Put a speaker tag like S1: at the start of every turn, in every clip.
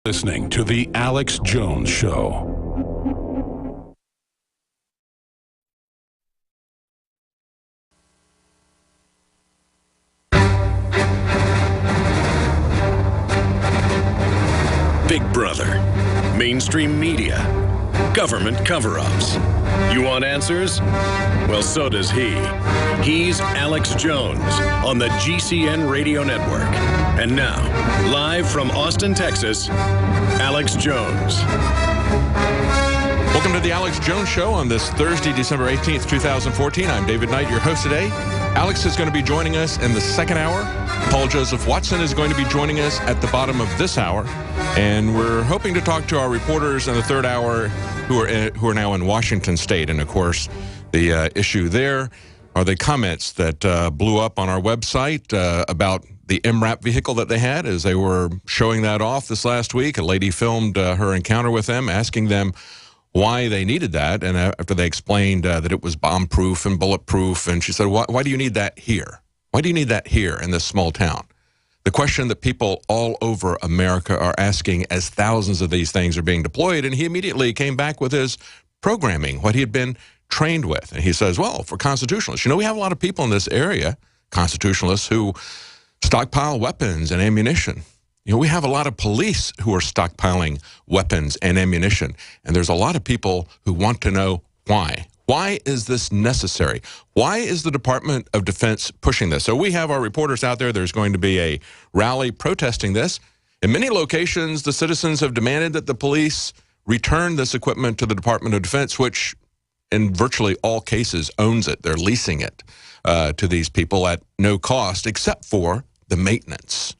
S1: Listening to The Alex Jones Show.
S2: Big Brother, mainstream media, government cover-ups. You want answers? Well, so does he. He's Alex Jones on the GCN Radio Network. And now, live from Austin, Texas, Alex Jones.
S3: Welcome to the Alex Jones Show on this Thursday, December 18th, 2014. I'm David Knight, your host today. Alex is going to be joining us in the second hour. Paul Joseph Watson is going to be joining us at the bottom of this hour. And we're hoping to talk to our reporters in the third hour who are now in Washington State. And, of course, the issue there are the comments that blew up on our website about the MRAP vehicle that they had as they were showing that off this last week. A lady filmed her encounter with them, asking them why they needed that. And after they explained that it was bomb-proof and bulletproof, and she said, why do you need that here? Why do you need that here in this small town? The question that people all over America are asking as thousands of these things are being deployed. And he immediately came back with his programming, what he had been trained with. And he says, well, for constitutionalists, we have a lot of people in this area, constitutionalists, who stockpile weapons and ammunition. We have a lot of police who are stockpiling weapons and ammunition. And there's a lot of people who want to know why. Why is this necessary? Why is the Department of Defense pushing this? So we have our reporters out there. There's going to be a rally protesting this. In many locations, the citizens have demanded that the police return this equipment to the Department of Defense, which in virtually all cases owns it. They're leasing it to these people at no cost except for the maintenance.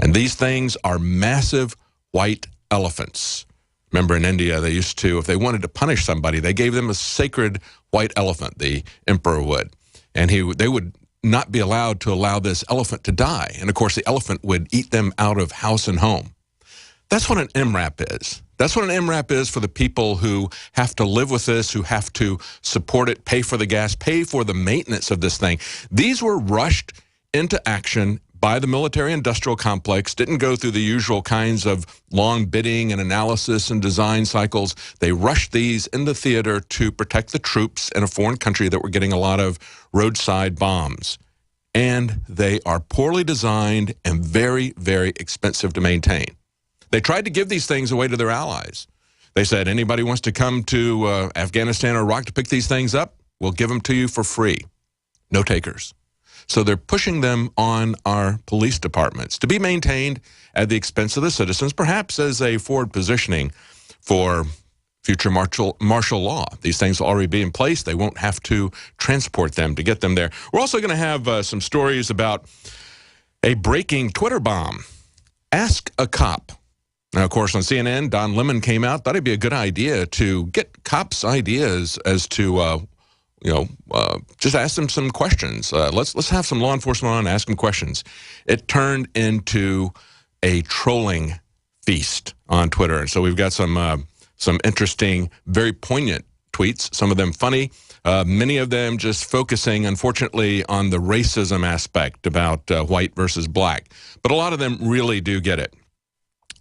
S3: And these things are massive white elephants. Remember in India, they used to, if they wanted to punish somebody, they gave them a sacred white elephant, the emperor would. And they would not be allowed to allow this elephant to die. And of course, the elephant would eat them out of house and home. That's what an MRAP is. That's what an MRAP is for the people who have to live with this, who have to support it, pay for the gas, pay for the maintenance of this thing. These were rushed into action by the military-industrial complex, didn't go through the usual kinds of long bidding and analysis and design cycles. They rushed these in the theater to protect the troops in a foreign country that were getting a lot of roadside bombs. And they are poorly designed and very, very expensive to maintain. They tried to give these things away to their allies. They said, anybody wants to come to Afghanistan or Iraq to pick these things up, we'll give them to you for free. No takers. So they're pushing them on our police departments to be maintained at the expense of the citizens, perhaps as a forward positioning for future martial law. These things will already be in place. They won't have to transport them to get them there. We're also going to have some stories about a breaking Twitter bomb. Ask a cop. Now, of course, on CNN, Don Lemon came out, thought it'd be a good idea to get cops' ideas as to just ask them some questions. Let's have some law enforcement on and ask them questions. It turned into a trolling feast on Twitter. And so we've got some interesting, very poignant tweets, some of them funny, many of them just focusing, unfortunately, on the racism aspect about white versus black. But a lot of them really do get it.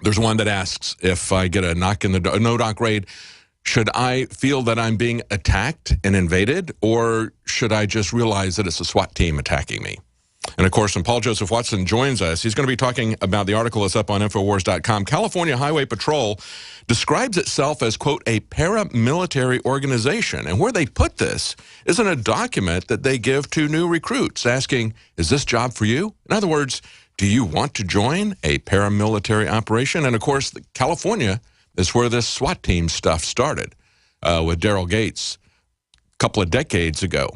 S3: There's one that asks, if I get a no-knock raid, should I feel that I'm being attacked and invaded, or should I just realize that it's a SWAT team attacking me? And, of course, when Paul Joseph Watson joins us, he's going to be talking about the article that's up on Infowars.com. California Highway Patrol describes itself as, quote, a paramilitary organization. And where they put this is in a document that they give to new recruits asking, is this job for you? In other words, do you want to join a paramilitary operation? And, of course, California is where this SWAT team stuff started with Daryl Gates a couple of decades ago.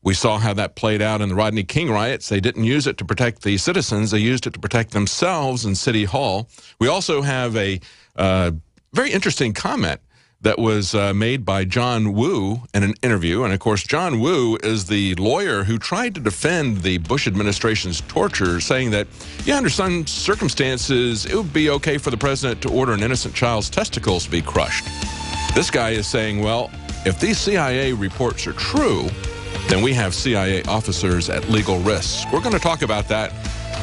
S3: We saw how that played out in the Rodney King riots. They didn't use it to protect the citizens. They used it to protect themselves in City Hall. We also have a very interesting comment that was made by John Woo in an interview. And, of course, John Woo is the lawyer who tried to defend the Bush administration's torture, saying that, yeah, under some circumstances, it would be okay for the president to order an innocent child's testicles to be crushed. This guy is saying, well, if these CIA reports are true, then we have CIA officers at legal risk. We're going to talk about that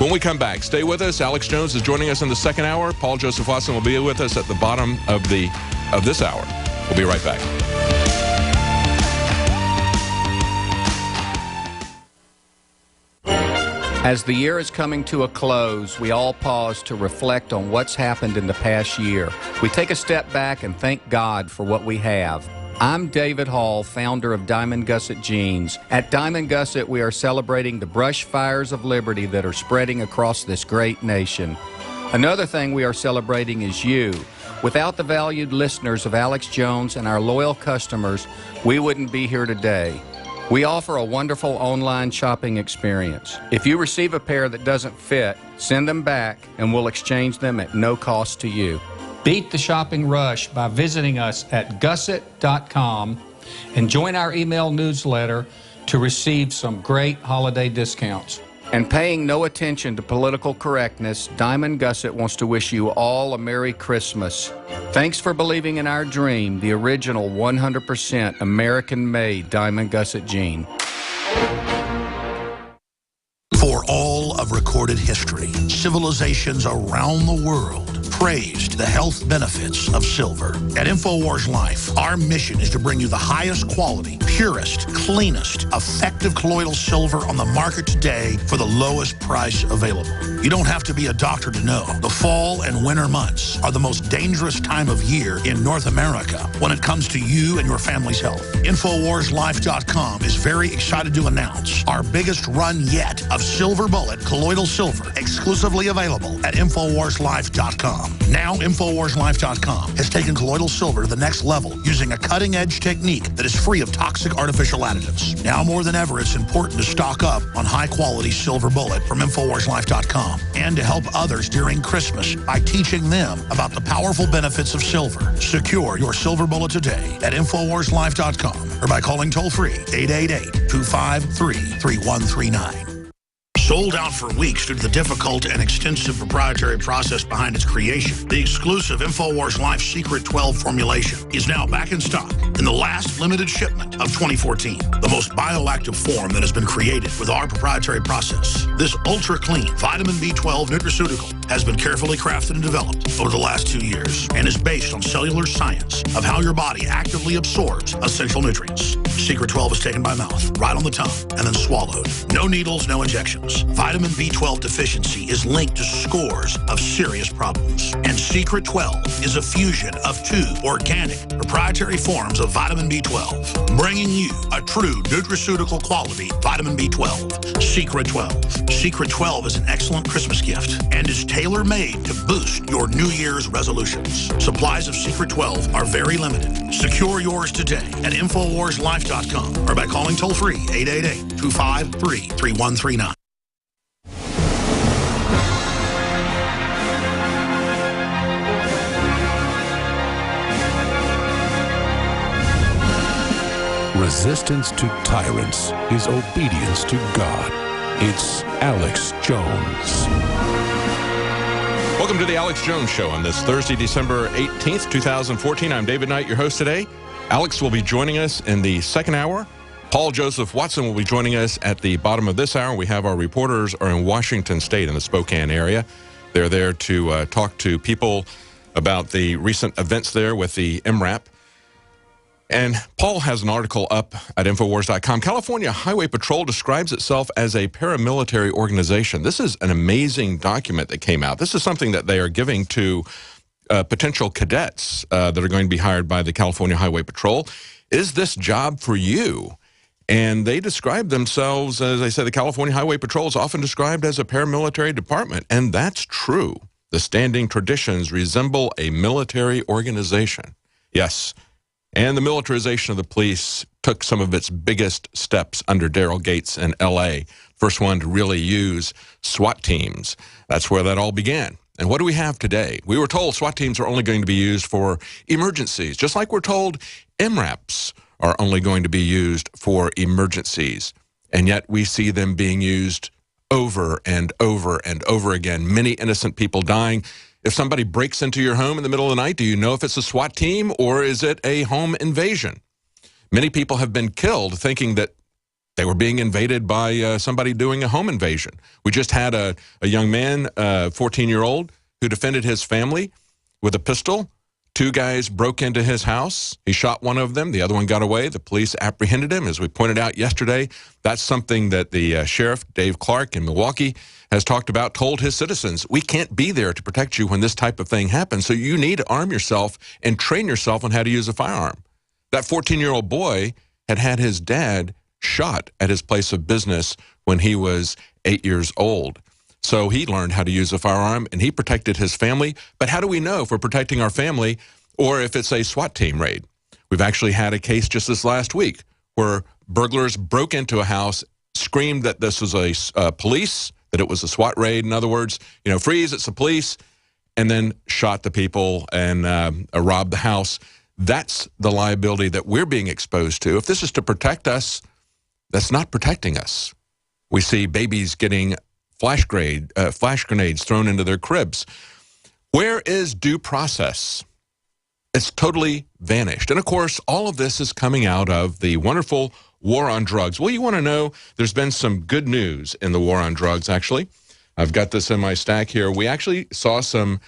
S3: When we come back, stay with us. Alex Jones is joining us in the second hour. Paul Joseph Watson will be with us at the bottom of this hour. We'll be right back.
S4: As the year is coming to a close, we all pause to reflect on what's happened in the past year. We take a step back and thank God for what we have. I'm David Hall, founder of Diamond Gusset Jeans. At Diamond Gusset, we are celebrating the brush fires of liberty that are spreading across this great nation. Another thing we are celebrating is you. Without the valued listeners of Alex Jones and our loyal customers, we wouldn't be here today. We offer a wonderful online shopping experience. If you receive a pair that doesn't fit, send them back and we'll exchange them at no cost to you. Beat the shopping rush by visiting us at gusset.com and join our email newsletter to receive some great holiday discounts. And paying no attention to political correctness, Diamond Gusset wants to wish you all a Merry Christmas. Thanks for believing in our dream, the original 100% American-made Diamond Gusset jean.
S5: For all of recorded history, civilizations around the world praised the health benefits of silver. At InfoWars Life, our mission is to bring you the highest quality, purest, cleanest, effective colloidal silver on the market today for the lowest price available. You don't have to be a doctor to know. The fall and winter months are the most dangerous time of year in North America when it comes to you and your family's health. InfoWarsLife.com is very excited to announce our biggest run yet of Silver Bullet colloidal silver, exclusively available at InfoWarsLife.com. Now, InfoWarsLife.com has taken colloidal silver to the next level using a cutting-edge technique that is free of toxic artificial additives. Now more than ever, it's important to stock up on high-quality Silver Bullet from InfoWarsLife.com and to help others during Christmas by teaching them about the powerful benefits of silver. Secure your Silver Bullet today at InfoWarsLife.com or by calling toll-free 888-253-3139. Sold out for weeks due to the difficult and extensive proprietary process behind its creation, the exclusive InfoWars Life Secret 12 formulation is now back in stock in the last limited shipment of 2014. The most bioactive form that has been created with our proprietary process. This ultra-clean vitamin B12 nutraceutical has been carefully crafted and developed over the last 2 years and is based on cellular science of how your body actively absorbs essential nutrients. Secret 12 is taken by mouth, right on the tongue, and then swallowed. No needles, no injections. Vitamin B12 deficiency is linked to scores of serious problems. And Secret 12 is a fusion of 2 organic, proprietary forms of vitamin B12, bringing you a true nutraceutical quality vitamin B12. Secret 12. Secret 12 is an excellent Christmas gift and is tailor-made to boost your New Year's resolutions. Supplies of Secret 12 are very limited. Secure yours today at InfoWarsLife.com or by calling toll-free 888-253-3139.
S1: Resistance to tyrants is obedience to God. It's Alex Jones.
S3: Welcome to the Alex Jones Show on this Thursday, December 18th, 2014. I'm David Knight, your host today. Alex will be joining us in the second hour. Paul Joseph Watson will be joining us at the bottom of this hour. We have our reporters are in Washington State in the Spokane area. They're there to talk to people about the recent events there with the MRAP. And Paul has an article up at Infowars.com. California Highway Patrol describes itself as a paramilitary organization. This is an amazing document that came out. This is something that they are giving to potential cadets that are going to be hired by the California Highway Patrol. Is this job for you? And they describe themselves, as I said, the California Highway Patrol is often described as a paramilitary department, and that's true. The standing traditions resemble a military organization. Yes. And the militarization of the police took some of its biggest steps under Daryl Gates in L.A., first one to really use SWAT teams. That's where that all began. And what do we have today? We were told SWAT teams are only going to be used for emergencies, just like we're told MRAPs are only going to be used for emergencies. And yet we see them being used over and over and over again. Many innocent people dying. If somebody breaks into your home in the middle of the night, do you know if it's a SWAT team or is it a home invasion? Many people have been killed thinking that They were being invaded by somebody doing a home invasion. We just had a young man, 14-year-old, who defended his family with a pistol. 2 guys broke into his house. He shot one of them. The other one got away. The police apprehended him. As we pointed out yesterday, that's something that the sheriff, Dave Clark in Milwaukee, has talked about, told his citizens. We can't be there to protect you when this type of thing happens, so you need to arm yourself and train yourself on how to use a firearm. That 14-year-old boy had his dad shot at his place of business when he was 8 years old. So he learned how to use a firearm, and he protected his family. But how do we know if we're protecting our family or if it's a SWAT team raid? We've actually had a case just this last week where burglars broke into a house, screamed that this was a police, that it was a SWAT raid. In other words, freeze, it's the police, and then shot the people and robbed the house. That's the liability that we're being exposed to. If this is to protect us, that's not protecting us. We see babies getting flash grenades thrown into their cribs. Where is due process? It's totally vanished. And of course, all of this is coming out of the wonderful war on drugs. Well, you want to know, there's been some good news in the war on drugs, actually. I've got this in my stack here. We actually saw some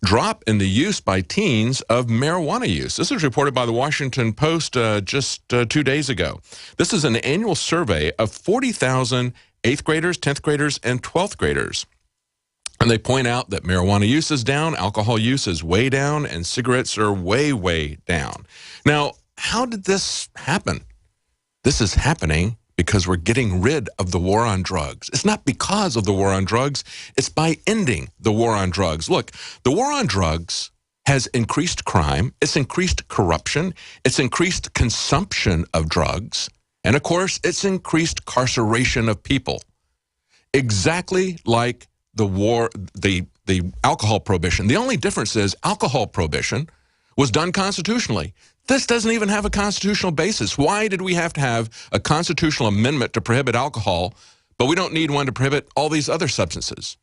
S3: drop in the use by teens of marijuana use. This was reported by the Washington Post just 2 days ago. This is an annual survey of 40,000 8th graders, 10th graders, and 12th graders. And they point out that marijuana use is down, alcohol use is way down, and cigarettes are way, way down. Now, how did this happen? This is happening because we're getting rid of the war on drugs. It's not because of the war on drugs, it's by ending the war on drugs. Look, the war on drugs has increased crime, it's increased corruption, it's increased consumption of drugs, and of course, it's increased carceration of people. Exactly like the alcohol prohibition. The only difference is alcohol prohibition was done constitutionally. This doesn't even have a constitutional basis. Why did we have to have a constitutional amendment to prohibit alcohol, but we don't need one to prohibit all these other substances?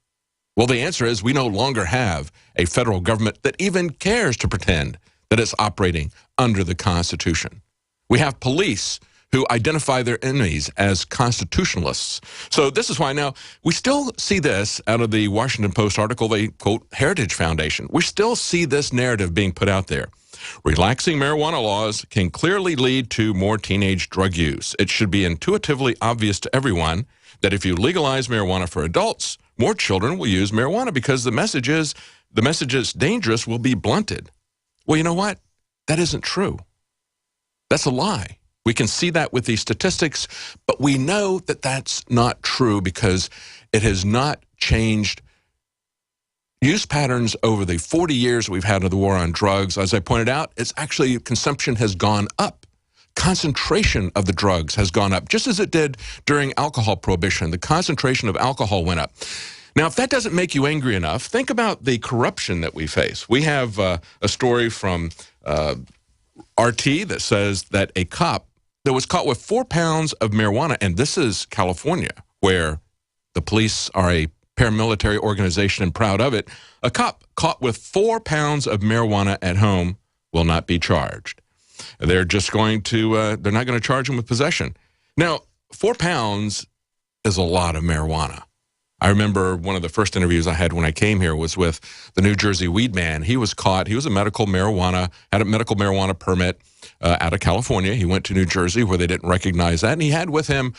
S3: Well, the answer is we no longer have a federal government that even cares to pretend that it's operating under the Constitution. We have police who identify their enemies as constitutionalists. So this is why now we still see this out of the Washington Post article, they quote Heritage Foundation. We still see this narrative being put out there. Relaxing marijuana laws can clearly lead to more teenage drug use. It should be intuitively obvious to everyone that if you legalize marijuana for adults, more children will use marijuana because the message is dangerous will be blunted. Well, you know what? That isn't true. That's a lie. We can see that with these statistics, but we know that that's not true because it has not changed use patterns over the 40 years we've had of the war on drugs. As I pointed out, it's actually consumption has gone up. Concentration of the drugs has gone up, just as it did during alcohol prohibition. The concentration of alcohol went up. Now, if that doesn't make you angry enough, think about the corruption that we face. We have a story from RT that says that a cop that was caught with 4 pounds of marijuana, and this is California, where the police are a paramilitary organization and proud of it. A cop caught with 4 pounds of marijuana at home will not be charged. They're just going to, they're not going to charge him with possession. Now, 4 pounds is a lot of marijuana. I remember one of the first interviews I had when I came here was with the New Jersey weed man. He was caught. He was had a medical marijuana permit out of California. He went to New Jersey where they didn't recognize that. And he had with him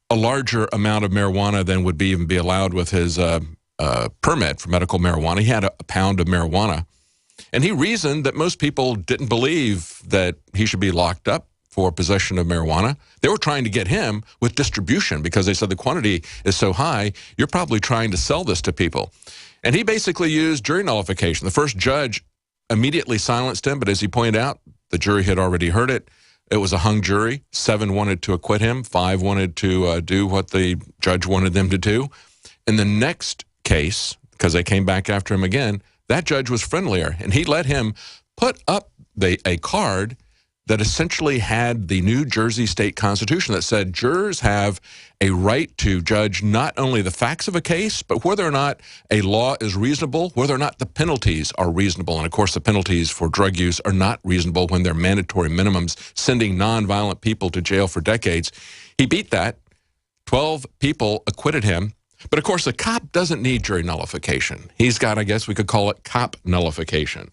S3: a larger amount of marijuana than would even be allowed with his permit for medical marijuana. He had a pound of marijuana. And he reasoned that most people didn't believe that he should be locked up for possession of marijuana. They were trying to get him with distribution because they said the quantity is so high, you're probably trying to sell this to people. And he basically used jury nullification. The first judge immediately silenced him, but as he pointed out, the jury had already heard it. It was a hung jury. 7 wanted to acquit him. 5 wanted to do what the judge wanted them to do. In the next case, because they came back after him again, that judge was friendlier, and he let him put up a card that essentially had the New Jersey state constitution that said jurors have a right to judge not only the facts of a case, but whether or not a law is reasonable, whether or not the penalties are reasonable. And of course, the penalties for drug use are not reasonable when they're mandatory minimums, sending nonviolent people to jail for decades. He beat that. 12 people acquitted him. But of course, a cop doesn't need jury nullification. He's got, I guess we could call it cop nullification.